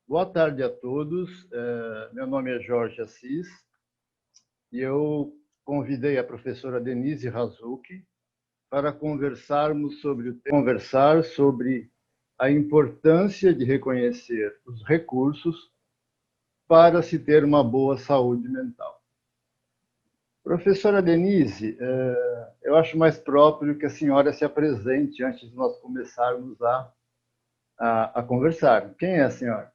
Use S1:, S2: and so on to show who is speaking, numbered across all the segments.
S1: Boa tarde a todos. Meu nome é Jorge Assis e eu convidei a professora Denise Razucchi para conversar sobre a importância de reconhecer os recursos para se ter uma boa saúde mental. Professora Denise, eu acho mais próprio que a senhora se apresente antes de nós começarmos a conversar. Quem é a senhora?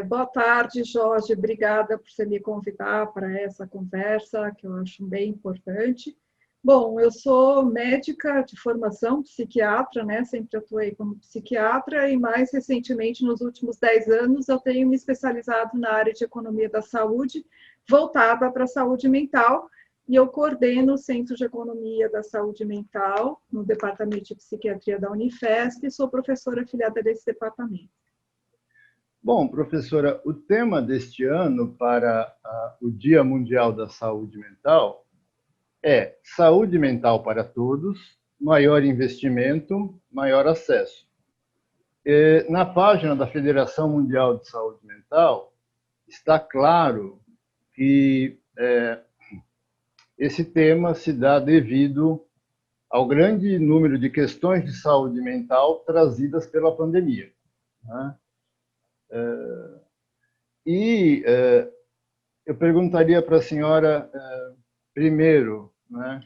S2: Boa tarde, Jorge. Obrigada por você me convidar para essa conversa, que eu acho bem importante. Bom, eu sou médica de formação, psiquiatra, né? Sempre atuei como psiquiatra e, mais recentemente, nos últimos 10 anos, eu tenho me especializado na área de economia da saúde, voltada para a saúde mental, e eu coordeno o Centro de Economia da Saúde Mental, no Departamento de Psiquiatria da Unifesp, e sou professora afiliada desse departamento.
S1: Bom, professora, o tema deste ano para o Dia Mundial da Saúde Mental é Saúde Mental para Todos, maior investimento, maior acesso. Na página da Federação Mundial de Saúde Mental, está claro que esse tema se dá devido ao grande número de questões de saúde mental trazidas pela pandemia, né? Eu perguntaria para a senhora, primeiro, né,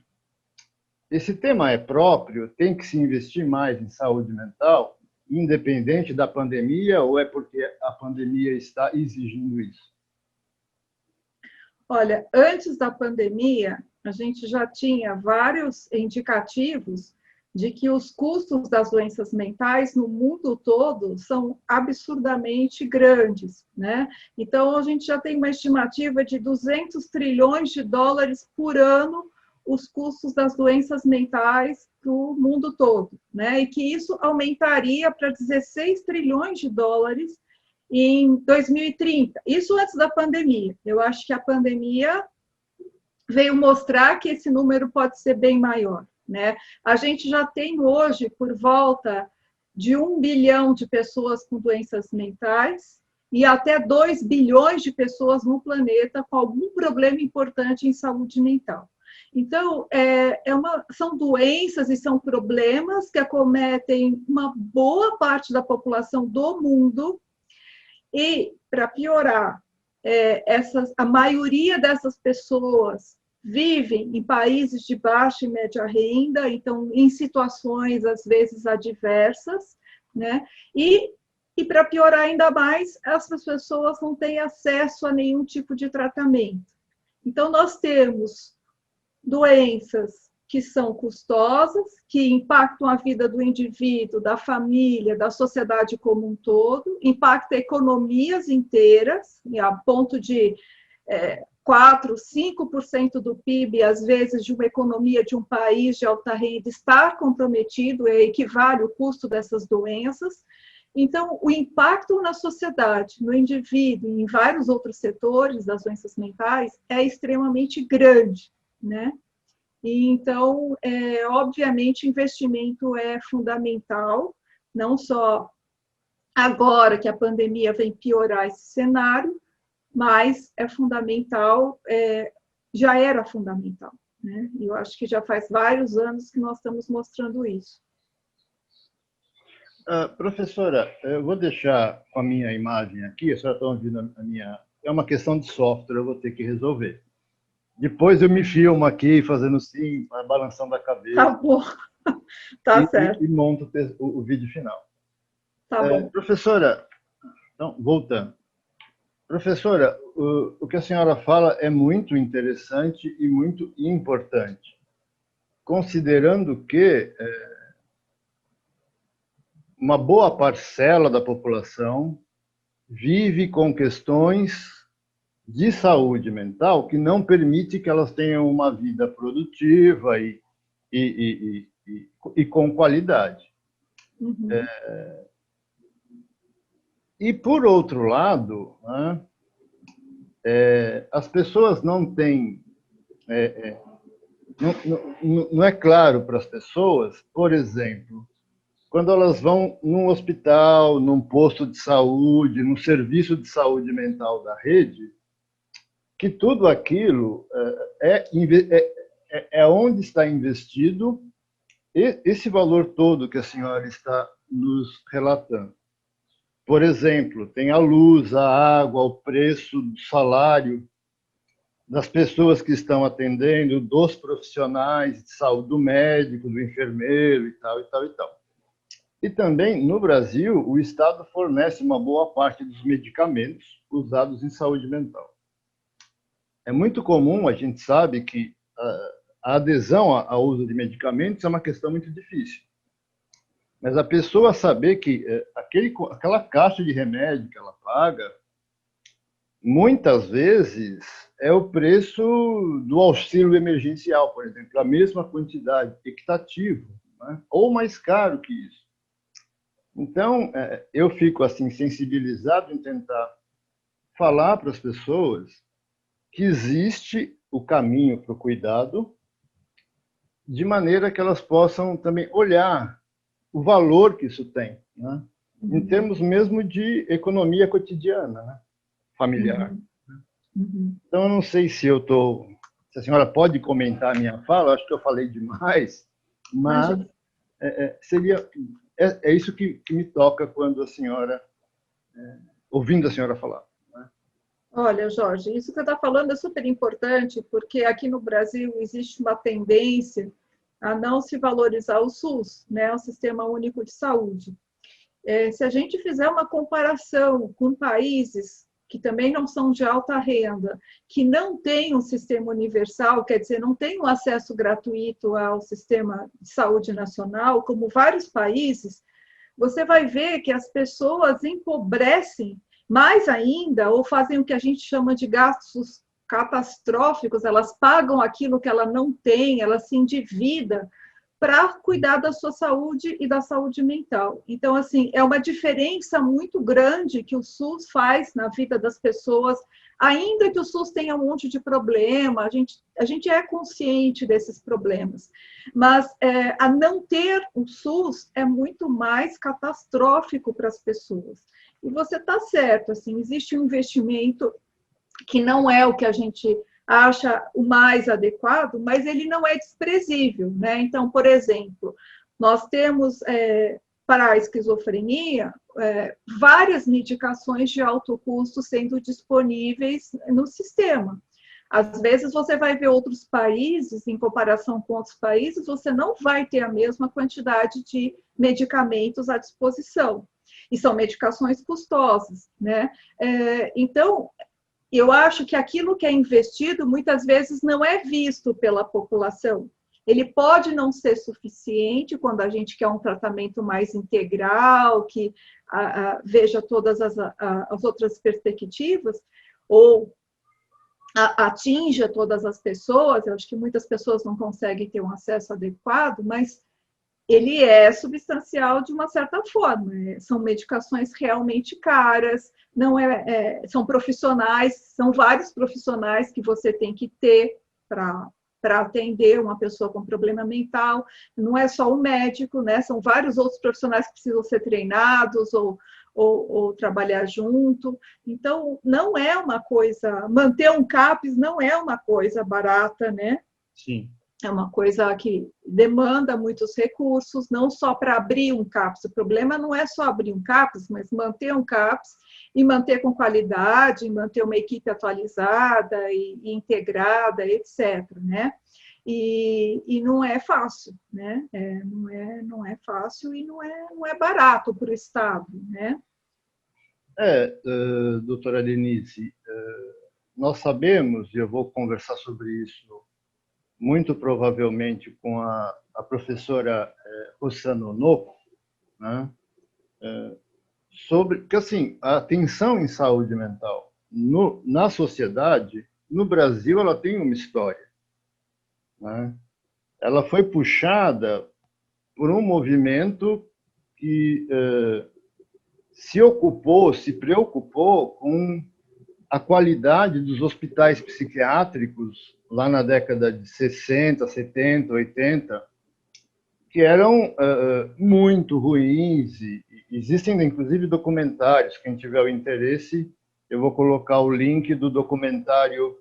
S1: esse tema é próprio? Tem que se investir mais em saúde mental, independente da pandemia, ou é porque a pandemia está exigindo isso?
S2: Olha, antes da pandemia, a gente já tinha vários indicativos de que os custos das doenças mentais no mundo todo são absurdamente grandes, né? Então, a gente já tem uma estimativa de 200 trilhões de dólares por ano os custos das doenças mentais para o mundo todo, né? E que isso aumentaria para 16 trilhões de dólares em 2030. Isso antes da pandemia. Eu acho que a pandemia veio mostrar que esse número pode ser bem maior, né? A gente já tem hoje por volta de 1 bilhão de pessoas com doenças mentais e até 2 bilhões de pessoas no planeta com algum problema importante em saúde mental. Então, são doenças e são problemas que acometem uma boa parte da população do mundo. E, para piorar, a maioria dessas pessoas vivem em países de baixa e média renda, então, em situações, às vezes, adversas, né? E para piorar ainda mais, essas pessoas não têm acesso a nenhum tipo de tratamento. Então, nós temos doenças que são custosas, que impactam a vida do indivíduo, da família, da sociedade como um todo, impacta economias inteiras, a ponto de 4%, 5% do PIB, às vezes, de uma economia de um país de alta renda estar comprometido, equivale o custo dessas doenças. Então, o impacto na sociedade, no indivíduo e em vários outros setores das doenças mentais é extremamente grande, né? E, então, obviamente, investimento é fundamental, não só agora que a pandemia vem piorar esse cenário, mas é fundamental, já era fundamental, né? E eu acho que já faz vários anos que nós estamos mostrando isso.
S1: Professora, eu vou deixar com a minha imagem aqui, a senhora está ouvindo a minha... É uma questão de software, eu vou ter que resolver. Depois eu me filmo aqui, fazendo sim, balançando a cabeça.
S2: Tá bom, tá certo.
S1: E monto o vídeo final.
S2: Tá bom.
S1: Professora, então, voltando. Professora, o que a senhora fala é muito interessante e muito importante, considerando que uma boa parcela da população vive com questões de saúde mental que não permite que elas tenham uma vida produtiva e com qualidade.
S2: Uhum.
S1: E, por outro lado, né, as pessoas não têm... não é claro para as pessoas, por exemplo, quando elas vão num hospital, num posto de saúde, num serviço de saúde mental da rede, que tudo aquilo é onde está investido esse valor todo que a senhora está nos relatando. Por exemplo, tem a luz, a água, o preço do salário das pessoas que estão atendendo, dos profissionais de saúde, do médico, do enfermeiro e tal, e tal, e tal. E também, no Brasil, o Estado fornece uma boa parte dos medicamentos usados em saúde mental. É muito comum, a gente sabe que a adesão ao uso de medicamentos é uma questão muito difícil. Mas a pessoa saber que aquela caixa de remédio que ela paga, muitas vezes é o preço do auxílio emergencial, por exemplo, a mesma quantidade, equitativo, né? Ou mais caro que isso. Então, eu fico assim sensibilizado em tentar falar para as pessoas que existe o caminho para o cuidado, de maneira que elas possam também olhar o valor que isso tem, né? Em termos mesmo de economia cotidiana, né? Familiar. Então, eu não sei se se a senhora pode comentar a minha fala, acho que eu falei demais, mas é isso que me toca quando a senhora, ouvindo a senhora falar.
S2: Olha, Jorge, isso que você está falando é super importante, porque aqui no Brasil existe uma tendência a não se valorizar o SUS, né, o Sistema Único de Saúde. Se a gente fizer uma comparação com países que também não são de alta renda, que não têm um sistema universal, quer dizer, não têm um acesso gratuito ao sistema de saúde nacional, como vários países, você vai ver que as pessoas empobrecem mais ainda, ou fazem o que a gente chama de gastos catastróficos, elas pagam aquilo que ela não tem, ela se endivida para cuidar da sua saúde e da saúde mental. Então, assim, é uma diferença muito grande que o SUS faz na vida das pessoas, ainda que o SUS tenha um monte de problema, a gente é consciente desses problemas, mas a não ter o SUS é muito mais catastrófico para as pessoas. E você está certo, assim, existe um investimento que não é o que a gente acha o mais adequado, mas ele não é desprezível, né? Então, por exemplo, nós temos para a esquizofrenia várias medicações de alto custo sendo disponíveis no sistema. Às vezes você vai ver outros países, em comparação com outros países, você não vai ter a mesma quantidade de medicamentos à disposição. E são medicações custosas, né? Então, eu acho que aquilo que é investido muitas vezes não é visto pela população. Ele pode não ser suficiente quando a gente quer um tratamento mais integral, que veja todas as outras perspectivas, ou atinja todas as pessoas. Eu acho que muitas pessoas não conseguem ter um acesso adequado, mas ele é substancial de uma certa forma. São medicações realmente caras, não são profissionais, são vários profissionais que você tem que ter para atender uma pessoa com problema mental. Não é só o médico, né? São vários outros profissionais que precisam ser treinados ou trabalhar junto. Então, não é uma coisa... Manter um CAPS não é uma coisa barata, né?
S1: Sim.
S2: É uma coisa que demanda muitos recursos, não só para abrir um CAPS. O problema não é só abrir um CAPS, mas manter um CAPS e manter com qualidade, manter uma equipe atualizada e integrada, etc. Né? E não é fácil, né? Não é fácil e não é barato para o Estado, né?
S1: Doutora Denise, nós sabemos, e eu vou conversar sobre isso muito provavelmente com a professora Rossana Onoco, né? Sobre que assim a atenção em saúde mental na sociedade, no Brasil, ela tem uma história, né? Ela foi puxada por um movimento que se preocupou com a qualidade dos hospitais psiquiátricos lá na década de 60, 70, 80, que eram muito ruins, e existem inclusive documentários. Quem tiver o interesse, eu vou colocar o link do documentário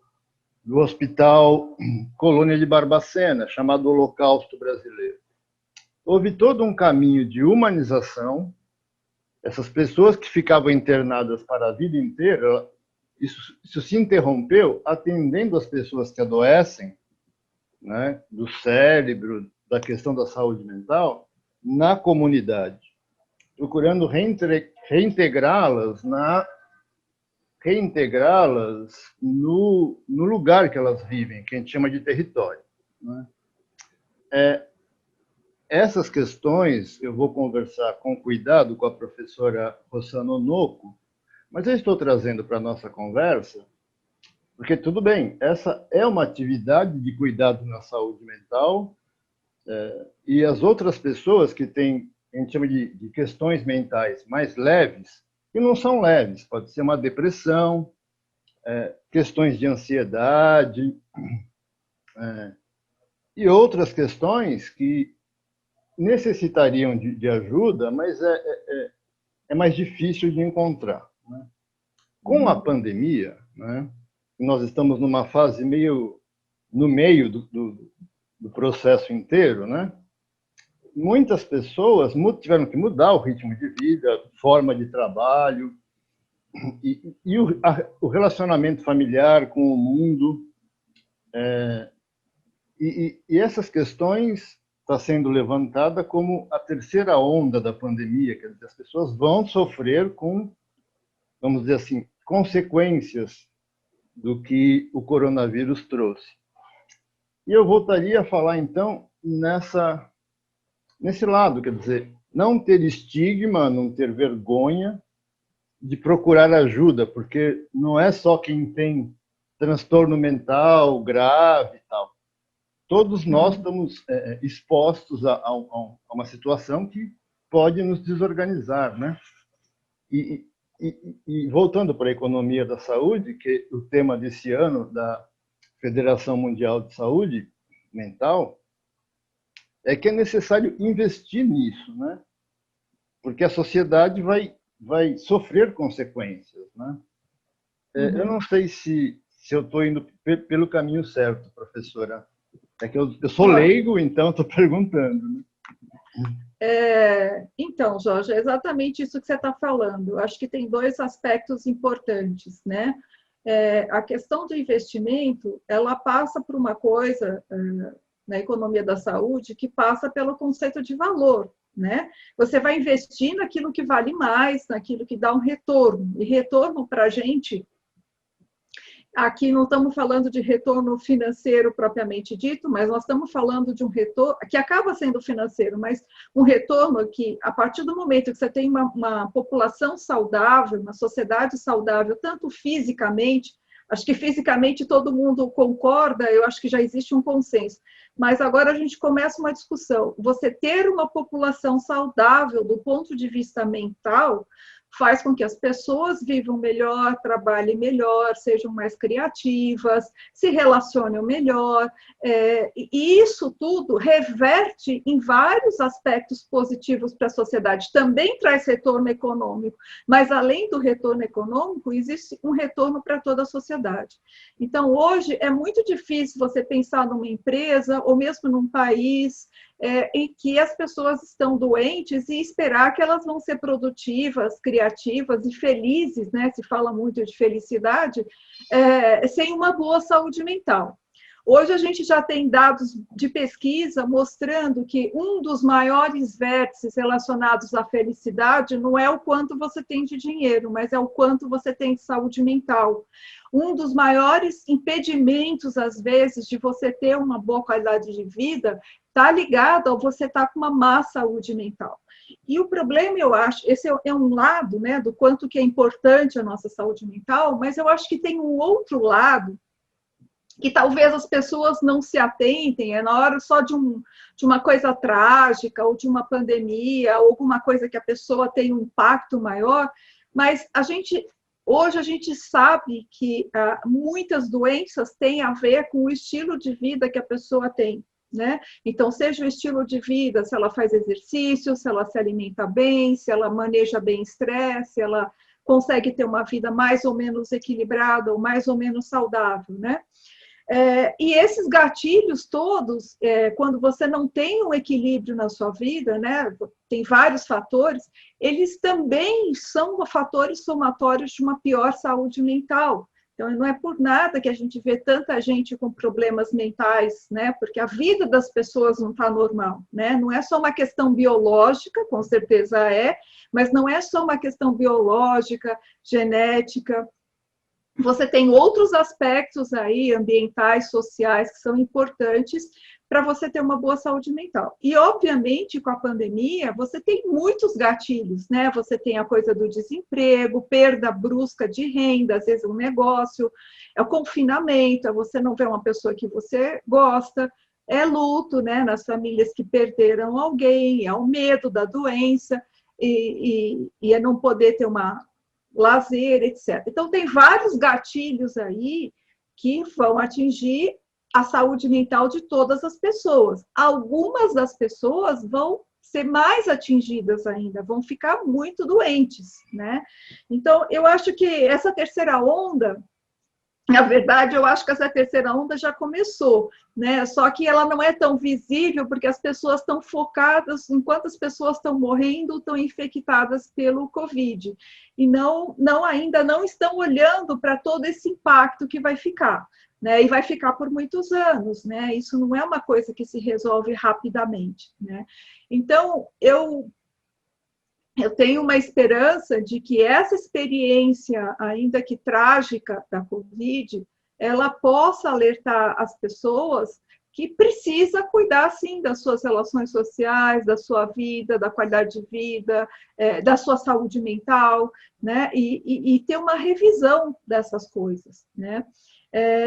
S1: do Hospital Colônia de Barbacena, chamado Holocausto Brasileiro. Houve todo um caminho de humanização. Essas pessoas que ficavam internadas para a vida inteira, isso se interrompeu atendendo as pessoas que adoecem, né, do cérebro, da questão da saúde mental, na comunidade, procurando reintegrá-las no lugar que elas vivem, que a gente chama de território, né? Essas questões eu vou conversar com cuidado com a professora Rossana Onoco, mas eu estou trazendo para a nossa conversa, porque tudo bem, essa é uma atividade de cuidado na saúde mental, e as outras pessoas que têm, a gente chama de questões mentais mais leves, que não são leves, pode ser uma depressão, questões de ansiedade, e outras questões que necessitariam de ajuda, mas é mais difícil de encontrar, né? Com a pandemia, né, nós estamos numa fase meio no meio do processo inteiro, né? Muitas pessoas tiveram que mudar o ritmo de vida, forma de trabalho, e o relacionamento familiar com o mundo. E essas questões está sendo levantada como a terceira onda da pandemia, quer dizer, as pessoas vão sofrer com, vamos dizer assim, consequências do que o coronavírus trouxe. E eu voltaria a falar, então, nesse lado, quer dizer, não ter estigma, não ter vergonha de procurar ajuda, porque não é só quem tem transtorno mental grave e tal. Todos nós estamos expostos a uma situação que pode nos desorganizar, né? E voltando para a economia da saúde, que o tema desse ano da Federação Mundial de Saúde Mental, é que é necessário investir nisso, né? Porque a sociedade vai sofrer consequências, né? Eu não sei se eu estou indo pelo caminho certo, professora. É que eu sou leigo, então estou perguntando, né?
S2: Então, Jorge, é exatamente isso que você está falando. Eu acho que tem dois aspectos importantes, né? A questão do investimento, ela passa por uma coisa na economia da saúde que passa pelo conceito de valor, né? Você vai investir naquilo que vale mais, naquilo que dá um retorno. E retorno para a gente, aqui não estamos falando de retorno financeiro propriamente dito, mas nós estamos falando de um retorno que acaba sendo financeiro, mas um retorno que, a partir do momento que você tem uma população saudável, uma sociedade saudável, tanto fisicamente, acho que fisicamente todo mundo concorda, eu acho que já existe um consenso, mas agora a gente começa uma discussão. Você ter uma população saudável do ponto de vista mental faz com que as pessoas vivam melhor, trabalhem melhor, sejam mais criativas, se relacionem melhor. E isso tudo reverte em vários aspectos positivos para a sociedade. Também traz retorno econômico, mas além do retorno econômico, existe um retorno para toda a sociedade. Então, hoje é muito difícil você pensar numa empresa ou mesmo num país em que as pessoas estão doentes e esperar que elas vão ser produtivas, criativas e felizes, né? Se fala muito de felicidade, sem uma boa saúde mental. Hoje a gente já tem dados de pesquisa mostrando que um dos maiores vértices relacionados à felicidade não é o quanto você tem de dinheiro, mas é o quanto você tem de saúde mental. Um dos maiores impedimentos, às vezes, de você ter uma boa qualidade de vida está ligado ao você estar com uma má saúde mental. E o problema, eu acho, esse é um lado, né, do quanto que é importante a nossa saúde mental, mas eu acho que tem um outro lado que talvez as pessoas não se atentem, na hora só de uma coisa trágica, ou de uma pandemia, ou alguma coisa que a pessoa tem um impacto maior, mas hoje a gente sabe que muitas doenças têm a ver com o estilo de vida que a pessoa tem. né? Então, seja o estilo de vida, se ela faz exercício, se ela se alimenta bem, se ela maneja bem estresse, se ela consegue ter uma vida mais ou menos equilibrada ou mais ou menos saudável, né? E esses gatilhos todos, quando você não tem um equilíbrio na sua vida, né, tem vários fatores, eles também são fatores somatórios de uma pior saúde mental. Então, não é por nada que a gente vê tanta gente com problemas mentais, né, porque a vida das pessoas não está normal, né, não é só uma questão biológica, com certeza mas não é só uma questão biológica, genética. Você tem outros aspectos aí, ambientais, sociais, que são importantes para você ter uma boa saúde mental. E, obviamente, com a pandemia, você tem muitos gatilhos, né? Você tem a coisa do desemprego, perda brusca de renda, às vezes um negócio, é o confinamento, é você não ver uma pessoa que você gosta, é luto, né? Nas famílias que perderam alguém, é o medo da doença, e é não poder ter uma lazer, etc. Então, tem vários gatilhos aí que vão atingir a saúde mental de todas as pessoas. Algumas das pessoas vão ser mais atingidas ainda, vão ficar muito doentes, né? Então, eu acho que essa terceira onda, na verdade, eu acho que essa terceira onda já começou, né? Só que ela não é tão visível porque as pessoas estão focadas, enquanto as pessoas estão morrendo, estão infectadas pelo Covid. E ainda não estão olhando para todo esse impacto que vai ficar, né? E vai ficar por muitos anos, né? Isso não é uma coisa que se resolve rapidamente, né? Então, eu tenho uma esperança de que essa experiência, ainda que trágica, da Covid, ela possa alertar as pessoas que precisa cuidar, sim, das suas relações sociais, da sua vida, da qualidade de vida, da sua saúde mental, né? E ter uma revisão dessas coisas, né?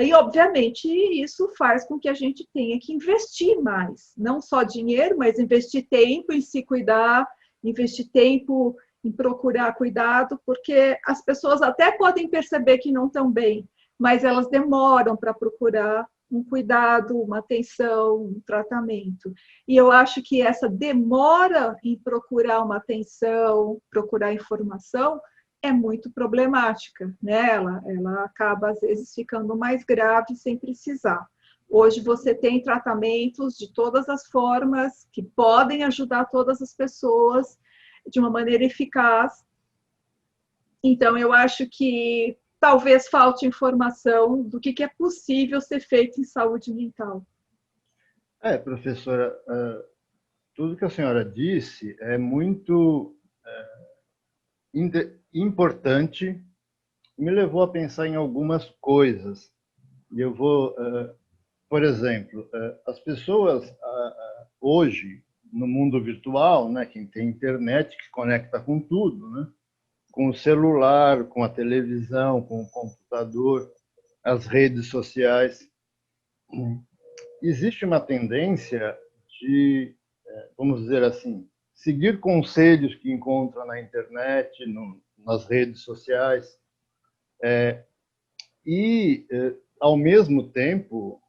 S2: E, obviamente, isso faz com que a gente tenha que investir mais, não só dinheiro, mas investir tempo em se cuidar, investir tempo em procurar cuidado, porque as pessoas até podem perceber que não estão bem, mas elas demoram para procurar um cuidado, uma atenção, um tratamento. E eu acho que essa demora em procurar uma atenção, procurar informação, é muito problemática, né? Ela acaba, às vezes, ficando mais grave sem precisar. Hoje você tem tratamentos de todas as formas que podem ajudar todas as pessoas de uma maneira eficaz. Então, eu acho que talvez falte informação do que é possível ser feito em saúde mental.
S1: Professora, tudo que a senhora disse é muito importante, me levou a pensar em algumas coisas. E eu vou, por exemplo, as pessoas hoje, no mundo virtual, né, quem tem internet, que conecta com tudo, né, com o celular, com a televisão, com o computador, as redes sociais, existe uma tendência de, vamos dizer assim, seguir conselhos que encontra na internet, nas redes sociais, e, ao mesmo tempo,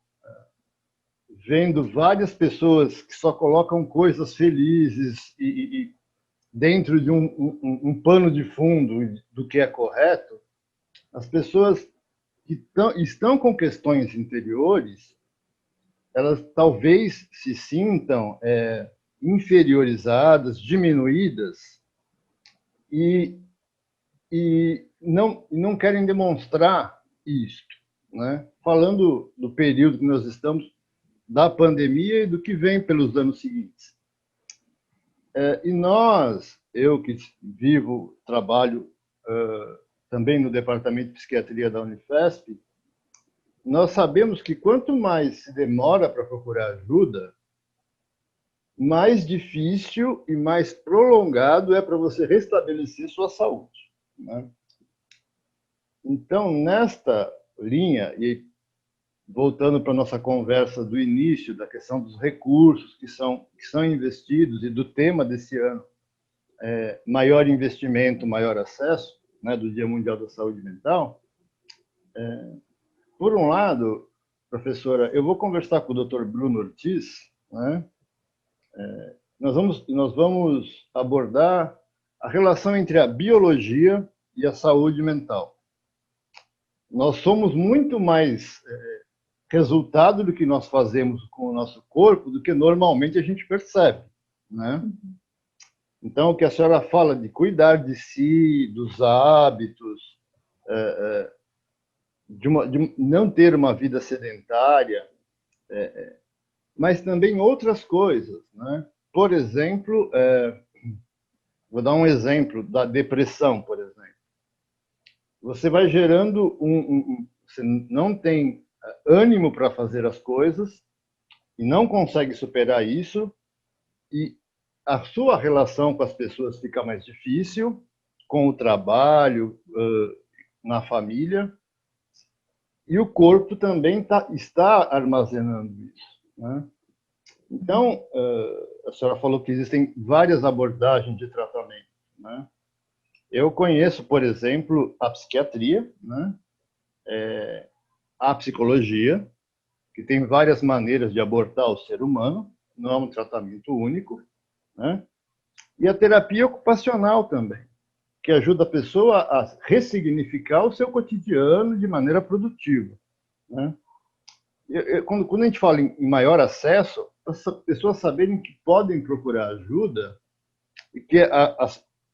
S1: vendo várias pessoas que só colocam coisas felizes e dentro de um pano de fundo do que é correto, as pessoas que estão com questões interiores, elas talvez se sintam inferiorizadas, diminuídas, e, não querem demonstrar isto, né? Falando do período que nós estamos, da pandemia e do que vem pelos anos seguintes. E eu que vivo, trabalho também no Departamento de Psiquiatria da Unifesp, nós sabemos que quanto mais se demora para procurar ajuda, mais difícil e mais prolongado é para você restabelecer sua saúde, né? Então, nesta linha, e voltando para a nossa conversa do início, da questão dos recursos que são investidos e do tema desse ano, maior investimento, maior acesso, né, do Dia Mundial da Saúde Mental, por um lado, professora, eu vou conversar com o Dr. Bruno Ortiz, né? Nós vamos abordar a relação entre a biologia e a saúde mental. Nós somos muito mais resultado do que nós fazemos com o nosso corpo do que normalmente a gente percebe, né? Então, o que a senhora fala de cuidar de si, dos hábitos, de não ter uma vida sedentária, mas também outras coisas, né? Por exemplo, vou dar um exemplo da depressão, por exemplo. Você vai gerando você não tem ânimo para fazer as coisas e não consegue superar isso, e a sua relação com as pessoas fica mais difícil, com o trabalho, na família, e o corpo também está armazenando isso, né? Então, a senhora falou que existem várias abordagens de tratamento, né? Eu conheço, por exemplo, a psiquiatria, né? A psicologia, que tem várias maneiras de abordar o ser humano, não é um tratamento único, né? E a terapia ocupacional também, que ajuda a pessoa a ressignificar o seu cotidiano de maneira produtiva, né? Quando a gente fala em maior acesso, as pessoas saberem que podem procurar ajuda e que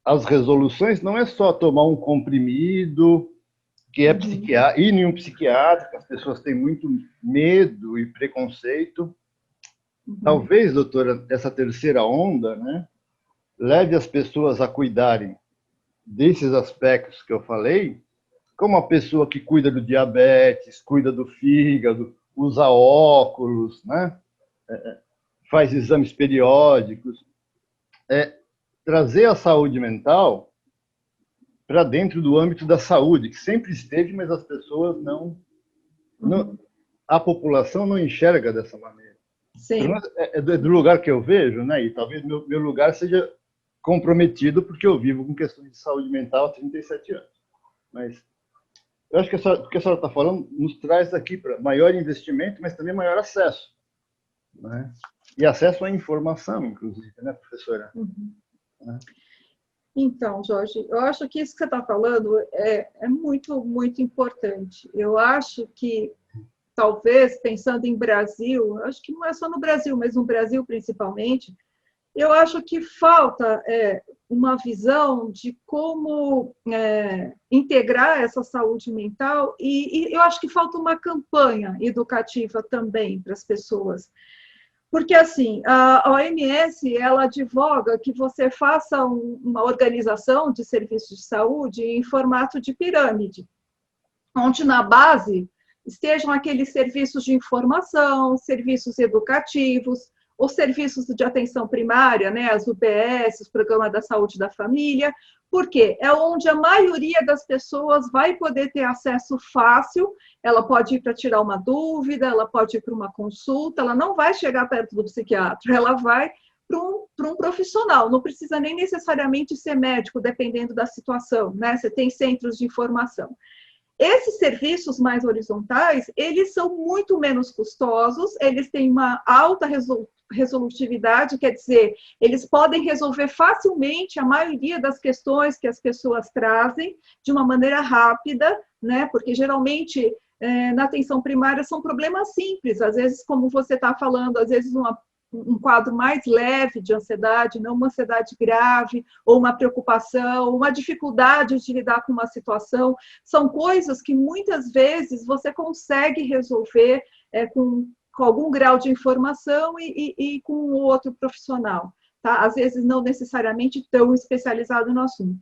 S1: as resoluções não é só tomar um comprimido, que é ir em um psiquiatra, que as pessoas têm muito medo e preconceito. Talvez, doutora, essa terceira onda, né, leve as pessoas a cuidarem desses aspectos que eu falei, como a pessoa que cuida do diabetes, cuida do fígado, usa óculos, né, faz exames periódicos, trazer a saúde mental para dentro do âmbito da saúde, que sempre esteve, mas as pessoas a população não enxerga dessa maneira.
S2: Sim.
S1: É do lugar que eu vejo, né? E talvez meu lugar seja comprometido porque eu vivo com questões de saúde mental há 37 anos. Mas eu acho que o que a senhora está falando nos traz aqui para maior investimento, mas também maior acesso, né? E acesso à informação, inclusive, né, professora?
S2: Então, Jorge, eu acho que isso que você está falando é muito, muito importante. Eu acho que, talvez, pensando em Brasil, acho que não é só no Brasil, mas no Brasil principalmente, eu acho que falta uma visão de como integrar essa saúde mental e eu acho que falta uma campanha educativa também para as pessoas. Porque, assim, a OMS, ela advoga que você faça uma organização de serviços de saúde em formato de pirâmide, onde na base estejam aqueles serviços de informação, serviços educativos, os serviços de atenção primária, né, as UBS, os programas da saúde da família, porque é onde a maioria das pessoas vai poder ter acesso fácil, ela pode ir para tirar uma dúvida, ela pode ir para uma consulta, ela não vai chegar perto do psiquiatra, ela vai para um profissional, não precisa nem necessariamente ser médico, dependendo da situação, né? Você tem centros de informação. Esses serviços mais horizontais, eles são muito menos custosos, eles têm uma alta resolutividade, quer dizer, eles podem resolver facilmente a maioria das questões que as pessoas trazem de uma maneira rápida, né? Porque geralmente na atenção primária são problemas simples, às vezes, como você está falando, às vezes um quadro mais leve de ansiedade, não uma ansiedade grave, ou uma preocupação, uma dificuldade de lidar com uma situação, são coisas que muitas vezes você consegue resolver com algum grau de informação e com um outro profissional, tá? Às vezes não necessariamente tão especializado no assunto.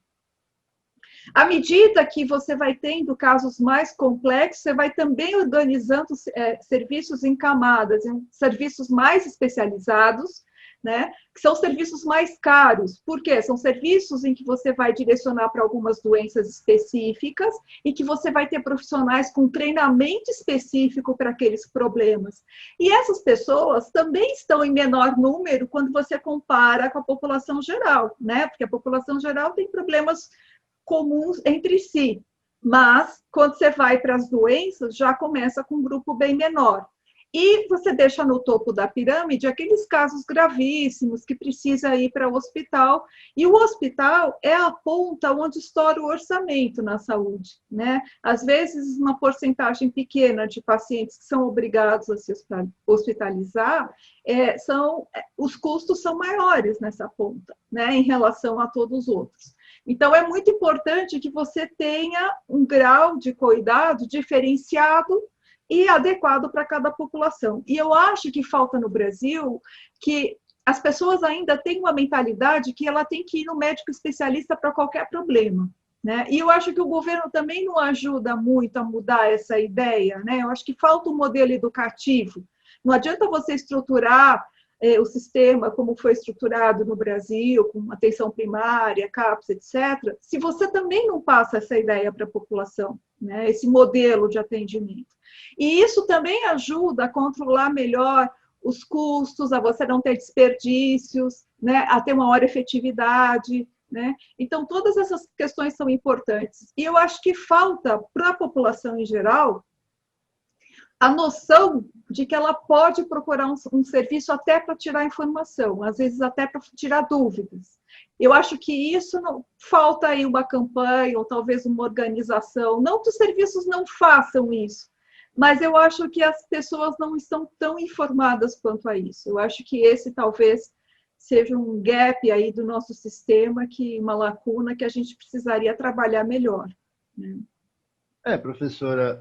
S2: À medida que você vai tendo casos mais complexos, você vai também organizando serviços em camadas, em serviços mais especializados, né? Que são serviços mais caros. Por quê? São serviços em que você vai direcionar para algumas doenças específicas e que você vai ter profissionais com treinamento específico para aqueles problemas. E essas pessoas também estão em menor número quando você compara com a população geral, né? Porque a população geral tem problemas comuns entre si, Mas, quando você vai para as doenças, já começa com um grupo bem menor. E você deixa no topo da pirâmide aqueles casos gravíssimos que precisa ir para o hospital. E o hospital é a ponta onde estoura o orçamento na saúde, né? Às vezes, uma porcentagem pequena de pacientes que são obrigados a se hospitalizar, os custos são maiores nessa ponta, né? Em relação a todos os outros. Então, é muito importante que você tenha um grau de cuidado diferenciado e adequado para cada população. E eu acho que falta no Brasil que as pessoas ainda têm uma mentalidade que ela tem que ir no médico especialista para qualquer problema, né? E eu acho que o governo também não ajuda muito a mudar essa ideia, né? Eu acho que falta um modelo educativo. Não adianta você estruturar o sistema como foi estruturado no Brasil, com atenção primária, CAPS, etc., se você também não passa essa ideia para a população, né? Esse modelo de atendimento. E isso também ajuda a controlar melhor os custos, a você não ter desperdícios, né? A ter uma maior efetividade, né? Então, todas essas questões são importantes. E eu acho que falta para a população em geral a noção de que ela pode procurar um serviço até para tirar informação, às vezes até para tirar dúvidas. Eu acho que isso não falta aí uma campanha ou talvez uma organização, não que os serviços não façam isso, mas eu acho que as pessoas não estão tão informadas quanto a isso. Eu acho que esse talvez seja um gap aí do nosso sistema, uma lacuna que a gente precisaria trabalhar melhor, né?
S1: Professora,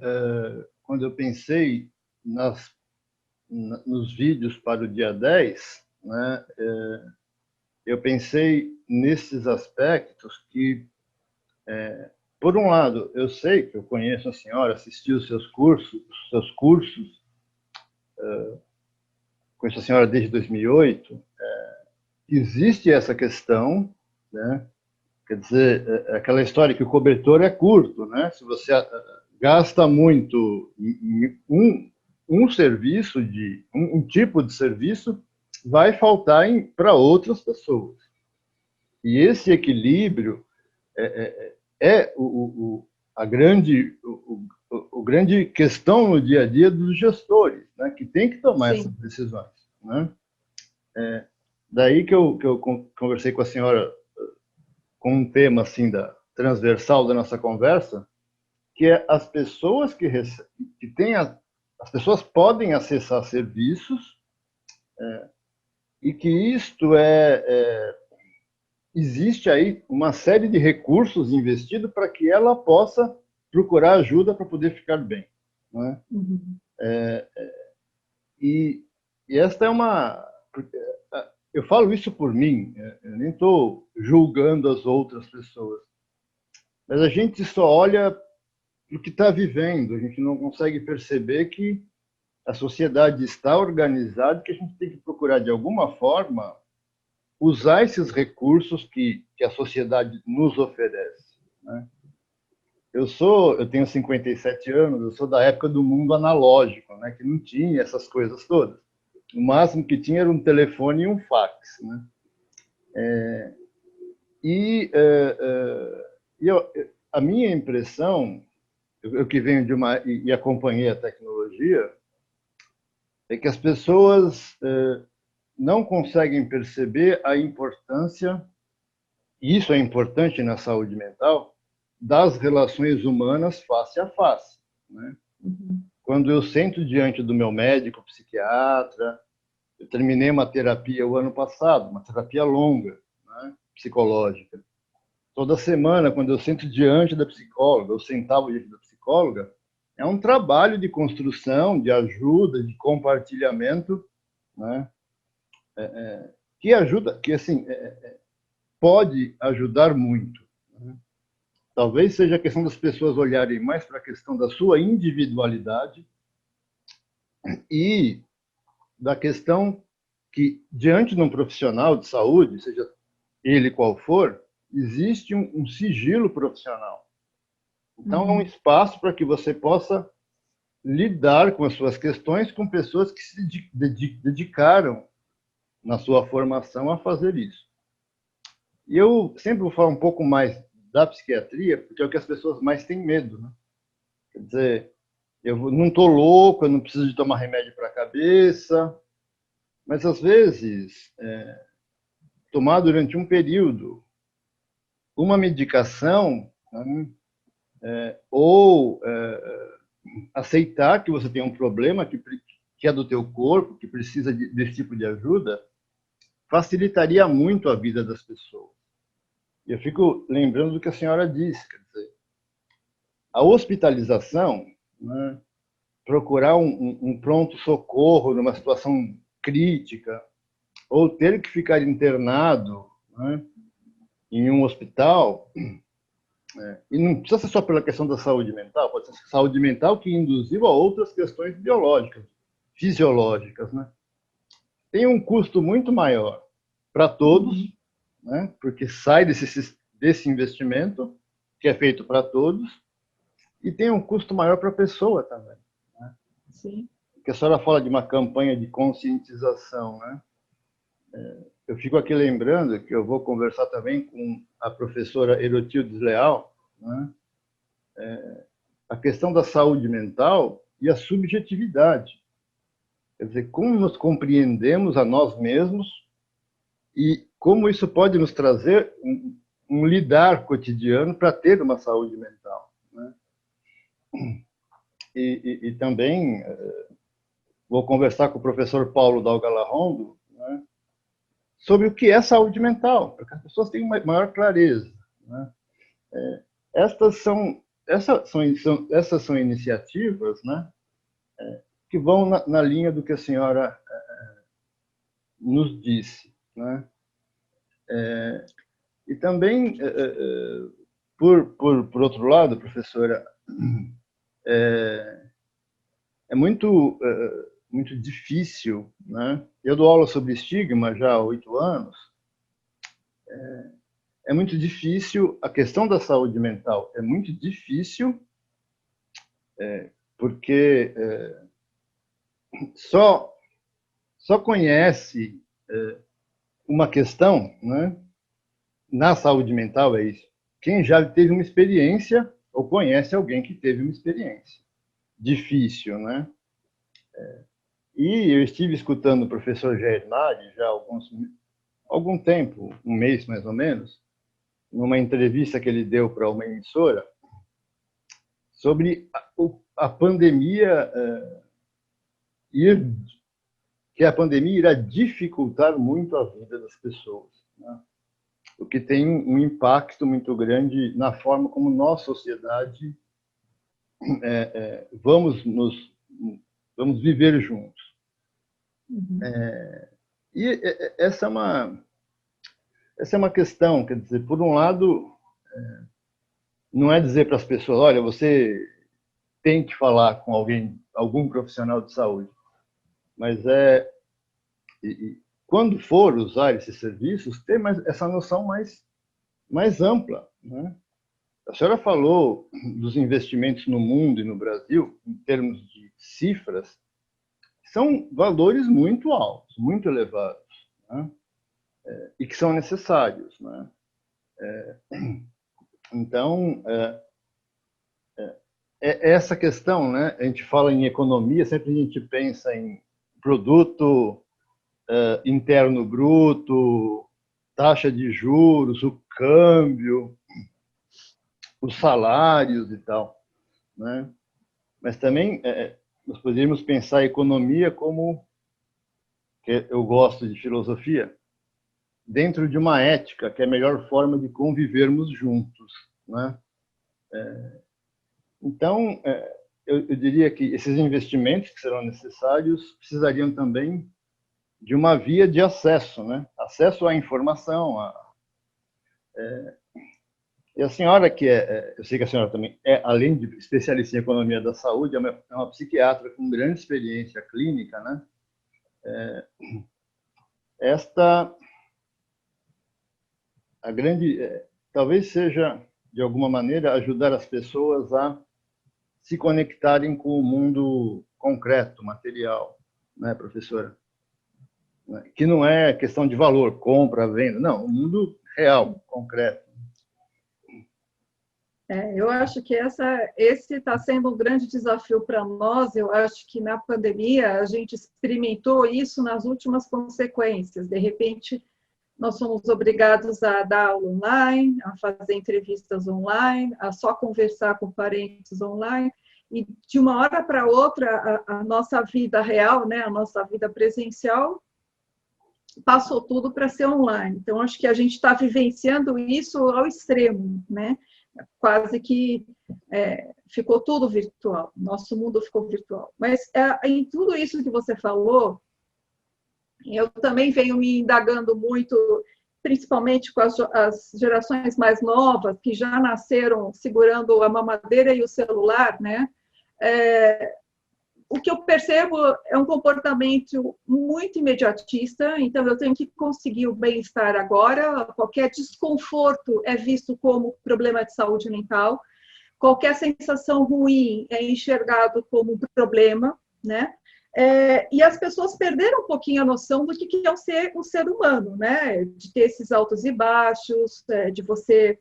S1: quando eu pensei nos vídeos para o dia 10, né, eu pensei nesses aspectos que, por um lado, eu sei que eu conheço a senhora, assisti os seus cursos, conheço a senhora desde 2008, existe essa questão, né? Quer dizer, aquela história que o cobertor é curto, né? Se você gasta muito em um serviço, um tipo de serviço, vai faltar para outras pessoas. E esse equilíbrio a grande questão no dia a dia dos gestores, né? Que tem que tomar
S2: Sim.
S1: essas decisões, né? Daí que eu conversei com a senhora com um tema assim transversal da nossa conversa, que é as pessoas as pessoas podem acessar serviços, e que isto existe aí uma série de recursos investidos para que ela possa procurar ajuda para poder ficar bem, não é?
S2: Uhum.
S1: E esta é uma... Eu falo isso por mim, eu nem estou julgando as outras pessoas, mas a gente só olha para o que está vivendo, a gente não consegue perceber que a sociedade está organizada, que a gente tem que procurar, de alguma forma, usar esses recursos que a sociedade nos oferece, né? Eu tenho 57 anos, eu sou da época do mundo analógico, né, que não tinha essas coisas todas. O máximo que tinha era um telefone e um fax, né? A minha impressão, eu que venho e acompanhei a tecnologia, é que as pessoas não conseguem perceber a importância, e isso é importante na saúde mental, das relações humanas face a face, né?
S2: Uhum.
S1: Quando eu sento diante do meu médico psiquiatra, eu terminei uma terapia o ano passado, uma terapia longa, né, psicológica. Toda semana, quando eu sento diante da psicóloga, eu sentava diante da psicóloga, é um trabalho de construção, de ajuda, de compartilhamento, né, que ajuda, que assim, pode ajudar muito, né? Talvez seja a questão das pessoas olharem mais para a questão da sua individualidade e da questão que, diante de um profissional de saúde, seja ele qual for, existe um sigilo profissional. Então, é um espaço para que você possa lidar com as suas questões com pessoas que se dedicaram na sua formação a fazer isso. E eu sempre vou falar um pouco mais da psiquiatria, porque é o que as pessoas mais têm medo, né? Quer dizer, eu não estou louco, eu não preciso de tomar remédio para a cabeça, mas às vezes tomar durante um período uma medicação, né, ou aceitar que você tem um problema que é do teu corpo, que precisa desse tipo de ajuda, facilitaria muito a vida das pessoas. Eu fico lembrando do que a senhora disse, quer dizer, a hospitalização, né, procurar um pronto-socorro numa situação crítica, ou ter que ficar internado, né, em um hospital, e não precisa ser só pela questão da saúde mental, pode ser saúde mental que induziu a outras questões biológicas, fisiológicas, né? Tem um custo muito maior para todos, né? Porque sai desse investimento, que é feito para todos, e tem um custo maior para a pessoa também, né?
S2: Sim.
S1: Porque a senhora fala de uma campanha de conscientização, né? Eu fico aqui lembrando que eu vou conversar também com a professora Erotildes Leal, né? A questão da saúde mental e a subjetividade. Quer dizer, como nos compreendemos a nós mesmos e como isso pode nos trazer um lidar cotidiano para ter uma saúde mental, né? E também vou conversar com o professor Paulo Dalgalarrondo, né, sobre o que é saúde mental, para que as pessoas tenham uma maior clareza, né? Essas são iniciativas, né, que vão na linha do que a senhora nos disse, né? E também, por outro lado, professora, é muito difícil, né? Eu dou aula sobre estigma já há 8 anos. É muito difícil a questão da saúde mental. É muito difícil porque só conhece uma questão, né? Na saúde mental é isso. Quem já teve uma experiência ou conhece alguém que teve uma experiência difícil, né? E eu estive escutando o professor Jair Nari já há algum tempo, um mês mais ou menos, numa entrevista que ele deu para uma emissora, sobre a pandemia, que a pandemia irá dificultar muito a vida das pessoas, né? O que tem um impacto muito grande na forma como nós, sociedade, vamos viver juntos.
S2: Uhum.
S1: E essa é uma questão, quer dizer, por um lado, não é dizer para as pessoas, olha, você tem que falar com algum profissional de saúde, mas quando for usar esses serviços, ter essa noção mais ampla, né? A senhora falou dos investimentos no mundo e no Brasil, em termos de cifras, são valores muito altos, muito elevados, né? E que são necessários, né? Então, essa questão, né? A gente fala em economia, sempre a gente pensa em produto interno bruto, taxa de juros, o câmbio, os salários e tal, né? Mas também nós poderíamos pensar a economia como, que eu gosto de filosofia, dentro de uma ética, que é a melhor forma de convivermos juntos, né? Então, eu diria que esses investimentos que serão necessários precisariam também de uma via de acesso, né? Acesso à informação. E a senhora, eu sei que a senhora também além de especialista em economia da saúde, é uma psiquiatra com grande experiência clínica, né? A grande, talvez seja, de alguma maneira, ajudar as pessoas a se conectarem com o mundo concreto, material, né, professora? Que não é questão de valor, compra, venda, não, o mundo real, concreto.
S2: Eu acho que esse está sendo um grande desafio para nós. Eu acho que na pandemia a gente experimentou isso nas últimas consequências. De repente, nós somos obrigados a dar aula online, a fazer entrevistas online, a só conversar com parentes online. E de uma hora para outra, a nossa vida real, né, a nossa vida presencial, passou tudo para ser online. Então, acho que a gente está vivenciando isso ao extremo, né? Quase que ficou tudo virtual, nosso mundo ficou virtual. Mas em tudo isso que você falou, eu também venho me indagando muito, principalmente com as gerações mais novas, que já nasceram segurando a mamadeira e o celular, né? O que eu percebo é um comportamento muito imediatista, então eu tenho que conseguir o bem-estar agora, qualquer desconforto é visto como problema de saúde mental, qualquer sensação ruim é enxergado como um problema, né? E as pessoas perderam um pouquinho a noção do que é um ser humano, né? De ter esses altos e baixos, de você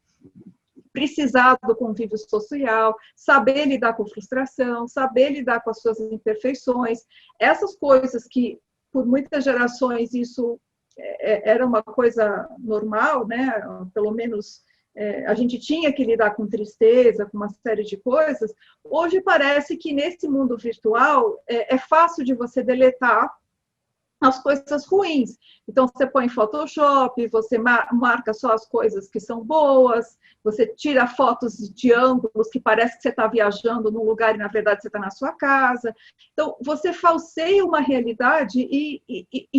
S2: precisar do convívio social, saber lidar com frustração, saber lidar com as suas imperfeições, essas coisas que, por muitas gerações, isso era uma coisa normal, né? Pelo menos a gente tinha que lidar com tristeza, com uma série de coisas. Hoje parece que nesse mundo virtual é fácil de você deletar as coisas ruins. Então, você põe em Photoshop, você marca só as coisas que são boas, você tira fotos de ângulos que parece que você está viajando num lugar e, na verdade, você está na sua casa. Então, você falseia uma realidade e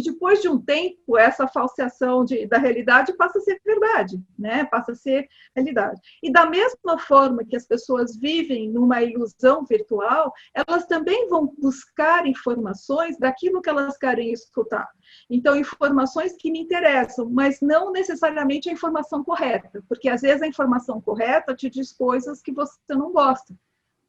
S2: depois de um tempo, essa falseação da realidade passa a ser verdade, né? Passa a ser realidade. E da mesma forma que as pessoas vivem numa ilusão virtual, elas também vão buscar informações daquilo que elas querem escutar. Então, informações que me interessam, mas não necessariamente a informação correta, porque às vezes a informação correta te diz coisas que você não gosta,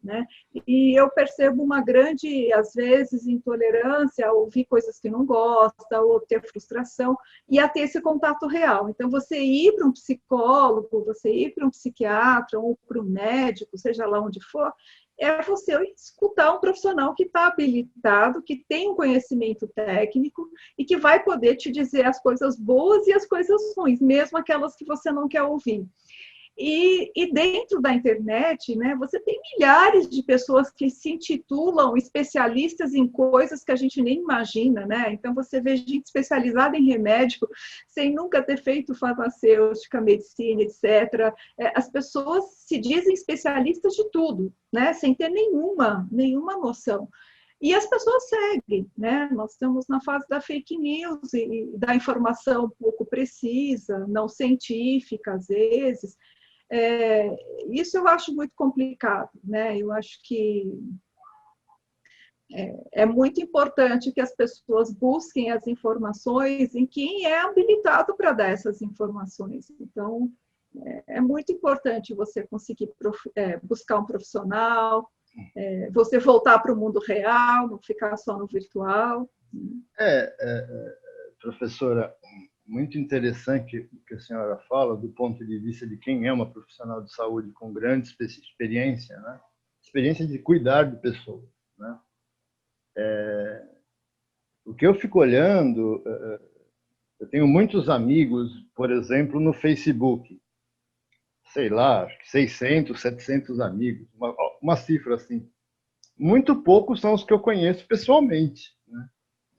S2: né? E eu percebo uma grande, às vezes, intolerância a ouvir coisas que não gosta, ou ter frustração, e a ter esse contato real. Então, você ir para um psicólogo, você ir para um psiquiatra, ou para um médico, seja lá onde for, é você escutar um profissional que está habilitado, que tem um conhecimento técnico e que vai poder te dizer as coisas boas e as coisas ruins, mesmo aquelas que você não quer ouvir. E dentro da internet, né, você tem milhares de pessoas que se intitulam especialistas em coisas que a gente nem imagina, né? Então, você vê gente especializada em remédio, sem nunca ter feito farmacêutica, medicina, etc. As pessoas se dizem especialistas de tudo, né? Sem ter nenhuma noção. E as pessoas seguem, né? Nós estamos na fase da fake news e da informação pouco precisa, não científica, às vezes. Isso eu acho muito complicado, né? Eu acho que é muito importante que as pessoas busquem as informações em quem é habilitado para dar essas informações. Então, é muito importante você conseguir buscar um profissional, você voltar para o mundo real, não ficar só no virtual.
S1: Professora, muito interessante o que a senhora fala do ponto de vista de quem é uma profissional de saúde com grande experiência, né? Experiência de cuidar de pessoas, né? O que eu fico olhando, eu tenho muitos amigos, por exemplo, no Facebook, sei lá, 600, 700 amigos, uma cifra assim. Muito poucos são os que eu conheço pessoalmente, né?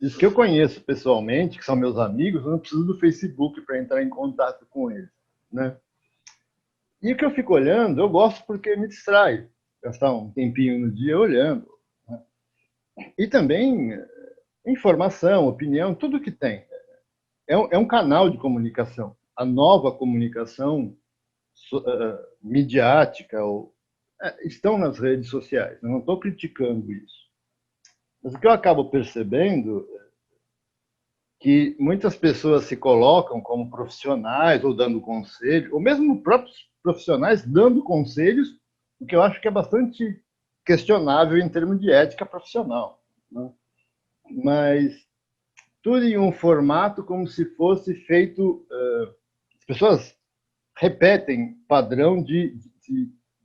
S1: Os que eu conheço pessoalmente, que são meus amigos, eu não preciso do Facebook para entrar em contato com eles, né? E o que eu fico olhando, eu gosto porque me distrai, gastar um tempinho no dia olhando, né? E também informação, opinião, tudo que tem. É um canal de comunicação. A nova comunicação midiática estão nas redes sociais. Eu não estou criticando isso. Mas o que eu acabo percebendo é que muitas pessoas se colocam como profissionais ou dando conselhos, ou mesmo próprios profissionais dando conselhos, o que eu acho que é bastante questionável em termos de ética profissional, né? Mas tudo em um formato como se fosse feito... as pessoas repetem padrão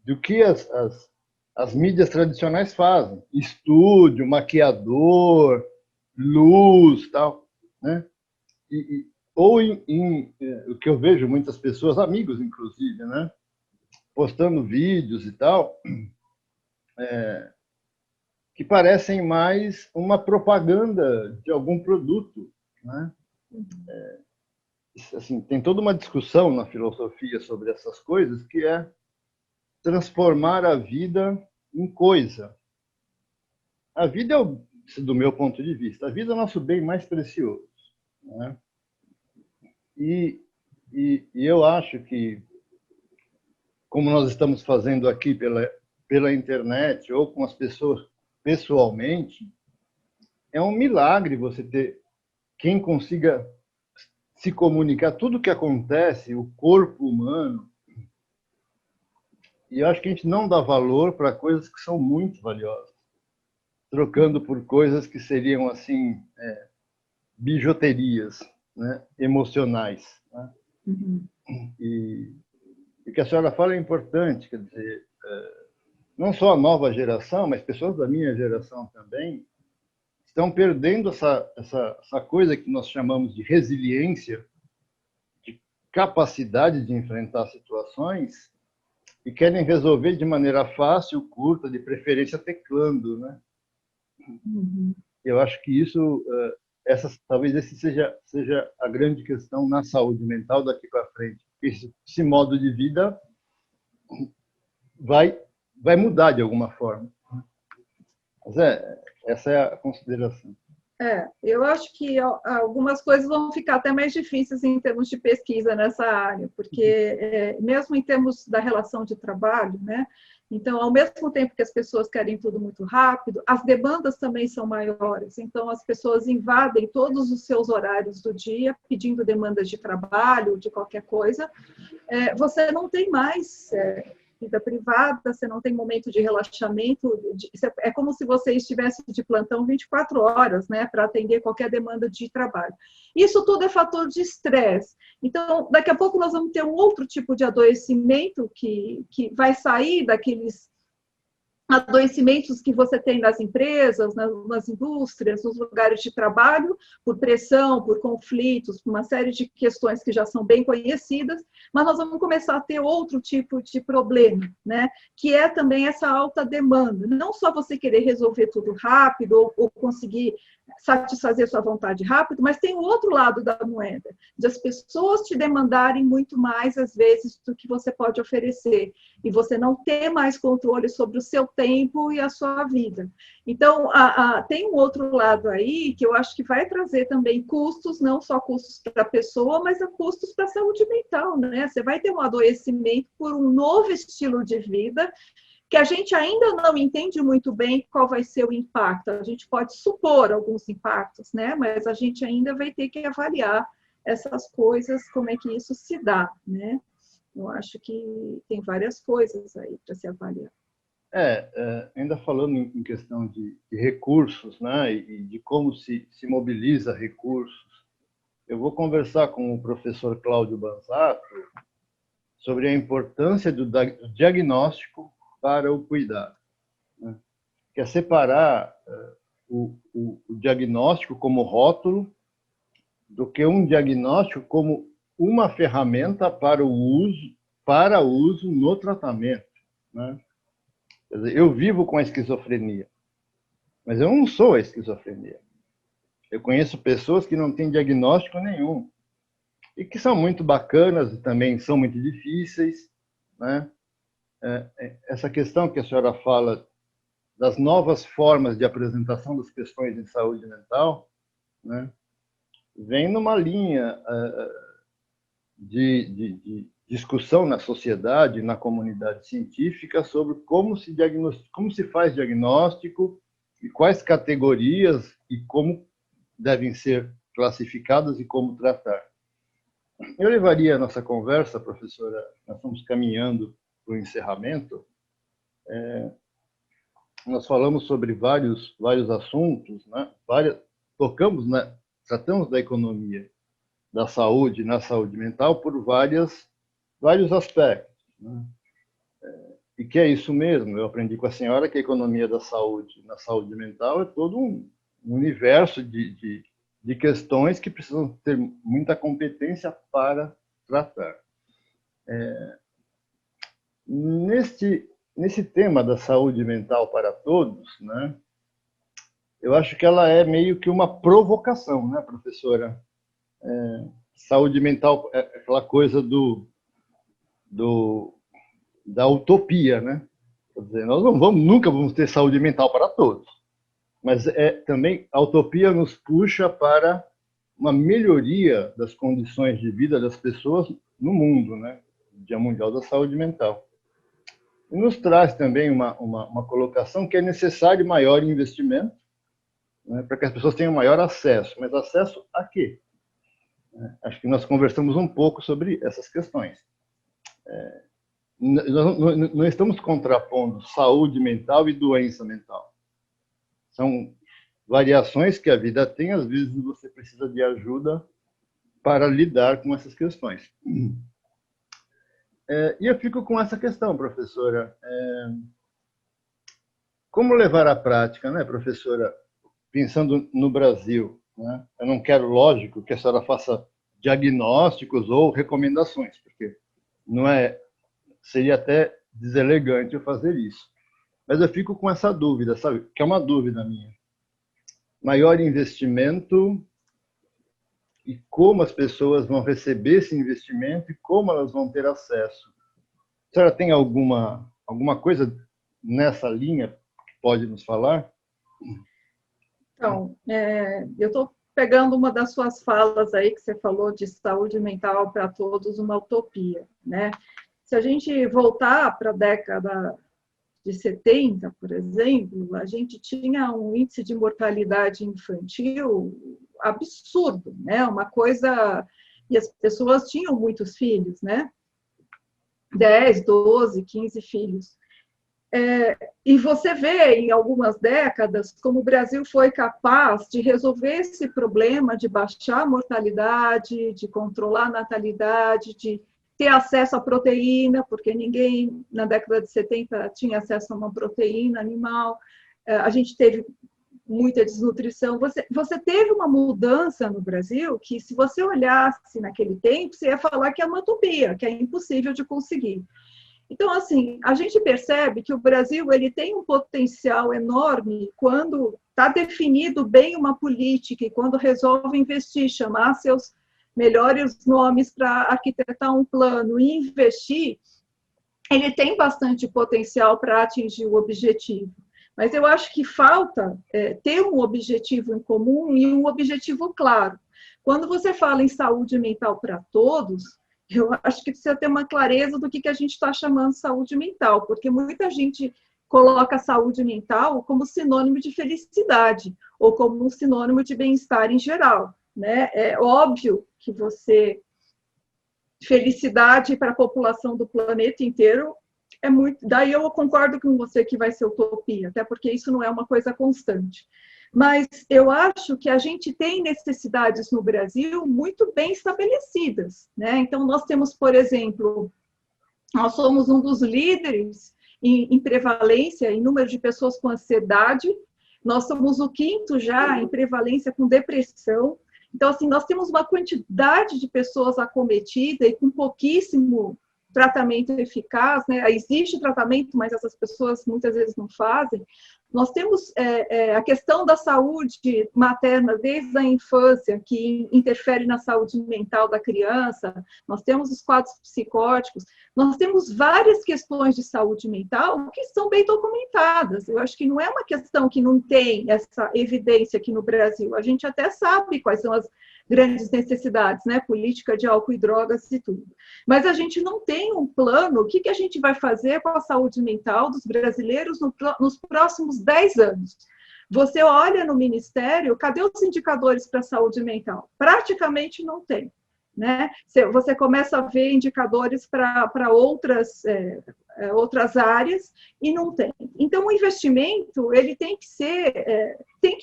S1: do que as mídias tradicionais fazem. Estúdio, maquiador, luz, tal, né? Ou o que eu vejo muitas pessoas, amigos inclusive, né? Postando vídeos e tal, que parecem mais uma propaganda de algum produto, né? Assim, tem toda uma discussão na filosofia sobre essas coisas, que é transformar a vida em coisa. A vida do meu ponto de vista, a vida é o nosso bem mais precioso, né? E eu acho que, como nós estamos fazendo aqui pela internet ou com as pessoas pessoalmente, é um milagre você ter quem consiga se comunicar tudo o que acontece, o corpo humano. E eu acho que a gente não dá valor para coisas que são muito valiosas, trocando por coisas que seriam assim bijuterias, né, emocionais, né?
S2: Uhum.
S1: E o que a senhora fala é importante, quer dizer, não só a nova geração, mas pessoas da minha geração também estão perdendo essa coisa que nós chamamos de resiliência, de capacidade de enfrentar situações, e querem resolver de maneira fácil, curta, de preferência teclando, né?
S2: Uhum.
S1: Eu acho que talvez esse seja a grande questão na saúde mental daqui para frente. Esse modo de vida vai mudar de alguma forma. Mas essa é a consideração.
S2: Eu acho que algumas coisas vão ficar até mais difíceis em termos de pesquisa nessa área, porque mesmo em termos da relação de trabalho, né? Então, ao mesmo tempo que as pessoas querem tudo muito rápido, as demandas também são maiores. Então, as pessoas invadem todos os seus horários do dia, pedindo demandas de trabalho, de qualquer coisa. Você não tem mais vida privada, você não tem momento de relaxamento, é como se você estivesse de plantão 24 horas, né, para atender qualquer demanda de trabalho. Isso tudo é fator de estresse. Então, daqui a pouco nós vamos ter um outro tipo de adoecimento que vai sair daqueles adoecimentos que você tem nas empresas, nas indústrias, nos lugares de trabalho, por pressão, por conflitos, por uma série de questões que já são bem conhecidas, mas nós vamos começar a ter outro tipo de problema, né? Que é também essa alta demanda. Não só você querer resolver tudo rápido ou conseguir satisfazer sua vontade rápido, mas tem o outro lado da moeda, de as pessoas te demandarem muito mais, às vezes, do que você pode oferecer, e você não ter mais controle sobre o seu tempo e a sua vida. Então, tem um outro lado aí que eu acho que vai trazer também custos, não só custos para a pessoa, mas custos para a saúde mental, né? Você vai ter um adoecimento por um novo estilo de vida que a gente ainda não entende muito bem qual vai ser o impacto. A gente pode supor alguns impactos, né? Mas a gente ainda vai ter que avaliar essas coisas, como é que isso se dá, né? Eu acho que tem várias coisas aí para se avaliar.
S1: Ainda falando em questão de recursos, né, e de como se mobiliza recursos, eu vou conversar com o professor Cláudio Banzato sobre a importância do diagnóstico para o cuidado, né? Que é separar o diagnóstico como rótulo do que um diagnóstico como uma ferramenta para uso no tratamento, né? Quer dizer, eu vivo com a esquizofrenia, mas eu não sou a esquizofrenia. Eu conheço pessoas que não têm diagnóstico nenhum e que são muito bacanas e também são muito difíceis, né? Essa questão que a senhora fala das novas formas de apresentação das questões em saúde mental, né, vem numa linha de discussão na sociedade, na comunidade científica, sobre como se faz diagnóstico e quais categorias e como devem ser classificadas e como tratar. Eu levaria a nossa conversa, professora, nós estamos caminhando para o encerramento. Nós falamos sobre vários assuntos, né? Tratamos da economia, da saúde, na saúde mental, por vários aspectos, né? e que é isso mesmo. Eu aprendi com a senhora que a economia da saúde, na saúde mental, é todo um universo de questões que precisam ter muita competência para tratar. Nesse tema da saúde mental para todos, né, eu acho que ela é meio que uma provocação, né, professora? Saúde mental é aquela coisa da utopia, né? Quer dizer, nós nunca vamos ter saúde mental para todos, mas também a utopia nos puxa para uma melhoria das condições de vida das pessoas no mundo, né? Dia Mundial da Saúde Mental. E nos traz também uma colocação que é necessário maior investimento, né, para que as pessoas tenham maior acesso. Mas acesso a quê? Acho que nós conversamos um pouco sobre essas questões. Nós não estamos contrapondo saúde mental e doença mental. São variações que a vida tem, às vezes você precisa de ajuda para lidar com essas questões. E eu fico com essa questão, professora. Como levar à prática, né, professora, pensando no Brasil, né? Eu não quero, lógico, que a senhora faça diagnósticos ou recomendações, porque não seria até deselegante eu fazer isso. Mas eu fico com essa dúvida, sabe? Que é uma dúvida minha. Maior investimento e como as pessoas vão receber esse investimento e como elas vão ter acesso. A senhora tem alguma coisa nessa linha que pode nos falar?
S2: Então, eu estou pegando uma das suas falas aí, que você falou de saúde mental para todos, uma utopia, né? Se a gente voltar para a década de 70, por exemplo, a gente tinha um índice de mortalidade infantil absurdo, né? Uma coisa... E as pessoas tinham muitos filhos, né? 10, 12, 15 filhos. E você vê em algumas décadas como o Brasil foi capaz de resolver esse problema de baixar a mortalidade, de controlar a natalidade, de ter acesso à proteína, porque ninguém na década de 70 tinha acesso a uma proteína animal, a gente teve muita desnutrição. Você teve uma mudança no Brasil que, se você olhasse naquele tempo, você ia falar que é uma utopia, que é impossível de conseguir. Então, assim, a gente percebe que o Brasil ele tem um potencial enorme quando está definido bem uma política e quando resolve investir, chamar seus melhores nomes para arquitetar um plano e investir, ele tem bastante potencial para atingir o objetivo. Mas eu acho que falta ter um objetivo em comum e um objetivo claro. Quando você fala em saúde mental para todos, eu acho que precisa ter uma clareza do que a gente está chamando de saúde mental, porque muita gente coloca a saúde mental como sinônimo de felicidade ou como um sinônimo de bem-estar em geral, né? É óbvio que felicidade para a população do planeta inteiro é muito... Daí eu concordo com você que vai ser utopia, até porque isso não é uma coisa constante. Mas eu acho que a gente tem necessidades no Brasil muito bem estabelecidas, né? Então, nós temos, por exemplo, nós somos um dos líderes em prevalência, em número de pessoas com ansiedade, nós somos o 5º já em prevalência com depressão. Então, assim, nós temos uma quantidade de pessoas acometidas e com pouquíssimo tratamento eficaz, né? Existe tratamento, mas essas pessoas muitas vezes não fazem. Nós temos a questão da saúde materna desde a infância, que interfere na saúde mental da criança, nós temos os quadros psicóticos, nós temos várias questões de saúde mental que são bem documentadas. Eu acho que não é uma questão que não tem essa evidência aqui no Brasil, a gente até sabe quais são as grandes necessidades, né? Política de álcool e drogas e tudo. Mas a gente não tem um plano, o que a gente vai fazer com a saúde mental dos brasileiros nos próximos 10 anos. Você olha no Ministério, cadê os indicadores para a saúde mental? Praticamente não tem, né? Você começa a ver indicadores para outras áreas e não tem. Então, o investimento ele tem que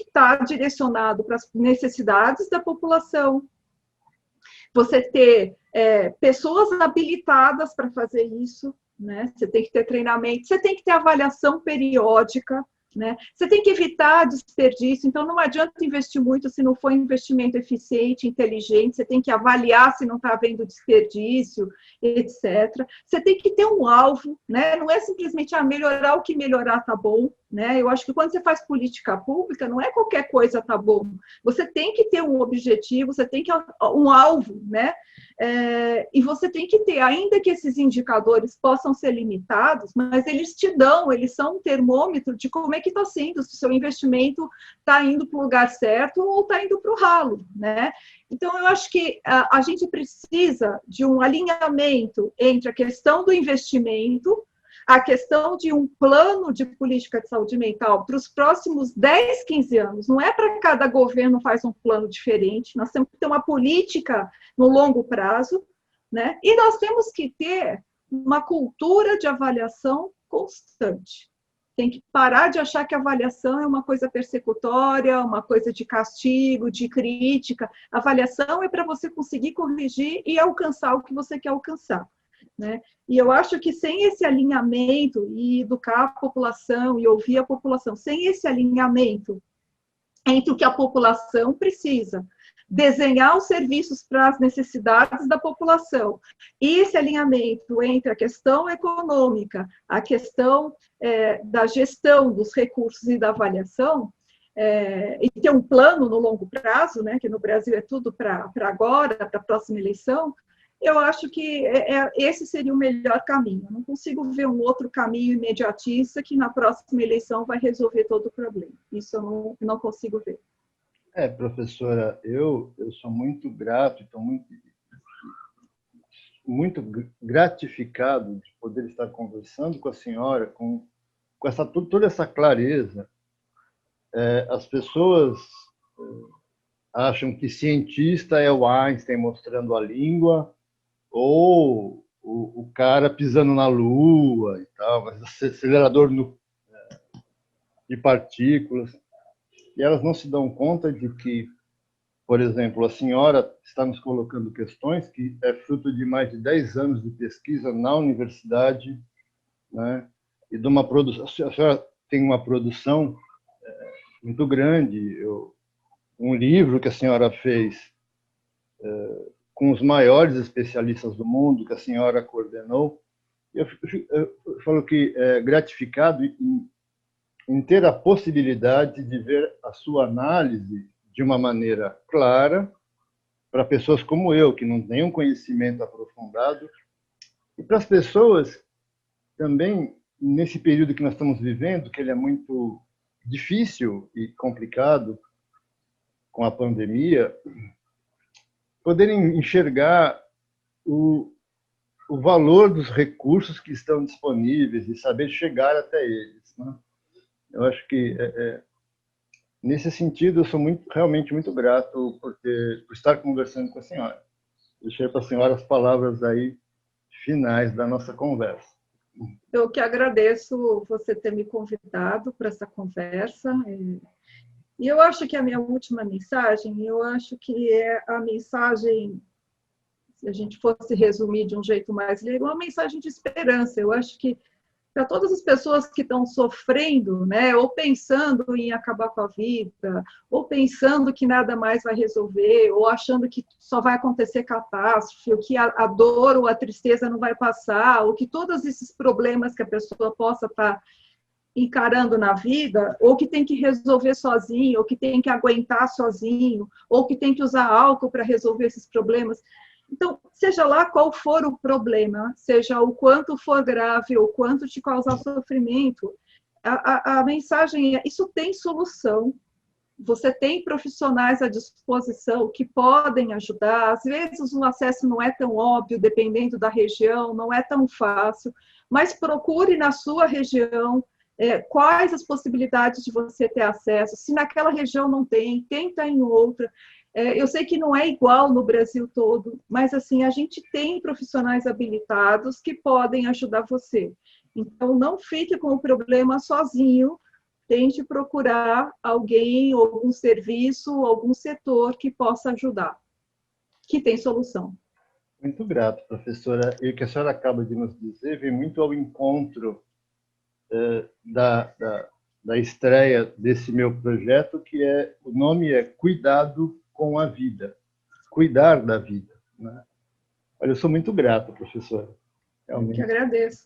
S2: estar direcionado para as necessidades da população. Você ter pessoas habilitadas para fazer isso, né? Você tem que ter treinamento, você tem que ter avaliação periódica, né? Você tem que evitar desperdício, então não adianta investir muito se não for investimento eficiente, inteligente, você tem que avaliar se não está havendo desperdício, etc. Você tem que ter um alvo, né? Não é simplesmente melhorar o que melhorar está bom, né? Eu acho que quando você faz política pública, não é qualquer coisa está bom, você tem que ter um objetivo, você tem que ter um alvo, né? E você tem que ter, ainda que esses indicadores possam ser limitados, mas eles são um termômetro de como é que está sendo, se o seu investimento está indo para o lugar certo ou está indo para o ralo, né? Então, eu acho que a gente precisa de um alinhamento entre a questão do investimento, a questão de um plano de política de saúde mental para os próximos 10, 15 anos. Não é para cada governo faz um plano diferente, nós temos que ter uma política no longo prazo, né? E nós temos que ter uma cultura de avaliação constante. Tem que parar de achar que a avaliação é uma coisa persecutória, uma coisa de castigo, de crítica. A avaliação é para você conseguir corrigir e alcançar o que você quer alcançar, né? E eu acho que sem esse alinhamento e educar a população e ouvir a população, sem esse alinhamento entre o que a população precisa, desenhar os serviços para as necessidades da população, e esse alinhamento entre a questão econômica, a questão da gestão dos recursos e da avaliação, e ter um plano no longo prazo, né, que no Brasil é tudo para agora, para a próxima eleição, eu acho que esse seria o melhor caminho. Eu não consigo ver um outro caminho imediatista que na próxima eleição vai resolver todo o problema. Isso eu não consigo ver.
S1: Professora, eu sou muito grato, estou muito gratificado de poder estar conversando com a senhora, com toda essa clareza. As pessoas acham que cientista é o Einstein mostrando a língua, ou o cara pisando na Lua e tal, mas acelerador de partículas. E elas não se dão conta de que, por exemplo, a senhora está nos colocando questões que é fruto de mais de 10 anos de pesquisa na universidade, né? E de uma produção. A senhora tem uma produção muito grande. Um livro que a senhora fez com os maiores especialistas do mundo, que a senhora coordenou. Eu falo que é gratificado em ter a possibilidade de ver a sua análise de uma maneira clara para pessoas como eu, que não têm um conhecimento aprofundado, e para as pessoas também, nesse período que nós estamos vivendo, que ele é muito difícil e complicado com a pandemia, poderem enxergar o valor dos recursos que estão disponíveis e saber chegar até eles, né? Eu acho que, nesse sentido, eu sou realmente muito grato por estar conversando com a senhora. Deixei para a senhora as palavras aí finais da nossa conversa.
S2: Eu que agradeço você ter me convidado para essa conversa. E eu acho que a minha última mensagem, eu acho que é a mensagem, se a gente fosse resumir de um jeito mais leigo, uma mensagem de esperança. Eu acho que para todas as pessoas que estão sofrendo, né, ou pensando em acabar com a vida, ou pensando que nada mais vai resolver, ou achando que só vai acontecer catástrofe, ou que a dor ou a tristeza não vai passar, ou que todos esses problemas que a pessoa possa estar encarando na vida, ou que tem que resolver sozinho, ou que tem que aguentar sozinho, ou que tem que usar álcool para resolver esses problemas. Então, seja lá qual for o problema, seja o quanto for grave, ou quanto te causar sofrimento, a mensagem é: isso tem solução, você tem profissionais à disposição que podem ajudar. Às vezes o acesso não é tão óbvio, dependendo da região, não é tão fácil, mas procure na sua região quais as possibilidades de você ter acesso. Se naquela região não tem, tenta em outra. Eu sei que não é igual no Brasil todo, mas assim, a gente tem profissionais habilitados que podem ajudar você. Então, não fique com o problema sozinho, tente procurar alguém, algum serviço, algum setor que possa ajudar, que tem solução.
S1: Muito grato, professora. E o que a senhora acaba de nos dizer vem muito ao encontro da, da, da estreia desse meu projeto, que o nome é Cuidado com a Vida, cuidar da vida, né? Olha, eu sou muito grato, professora.
S2: Eu que
S1: Realmente.
S2: agradeço.